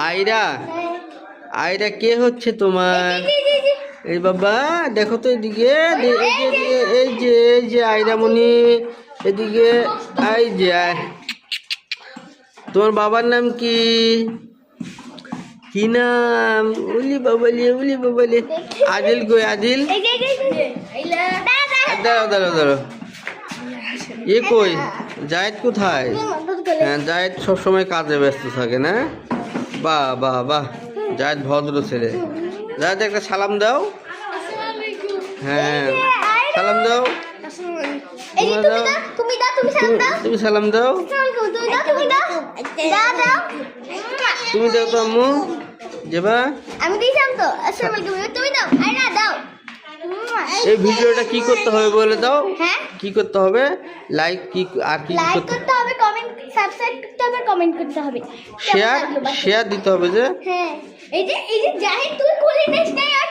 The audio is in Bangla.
আয়রা, আয়রা কে হচ্ছে তোমার? এই বাবা দেখো তো এদিকে, এই যে আয়রামণি, এদিকে এই যে। তোমার বাবার নাম কি? কি নাম? উলি বাবালি। আদিল কই আদিল? দাঁড়াও দাঁড়াও দাঁড়াও, এ কই? জায়েদ কোথায়? হ্যাঁ, জায়েদ সবসময় কাজে ব্যস্ত থাকে না? বাহ বাহ বাহ, জায়েদ ভদ্র ছেলে। জায়েদ একটা সালাম দাও। হ্যাঁ, সালাম দাও। তুমি সালাম দাও। তুমি দাও তো আম্মু। যেবা আমি দিলাম তো। আসসালামু আলাইকুম। তুমি দাও। আয়রা দাও। এই ভিডিওটা কি করতে হবে বলে দাও। হ্যাঁ, কি করতে হবে? লাইক কি আর কি লাইক করতে? করতে হবে, কমেন্ট, সাবস্ক্রাইব করতে হবে, কমেন্ট করতে হবে, শেয়ার দিতে হবে যে। হ্যাঁ, এই যে জাহিদ তুই কোলে নেস নাই আর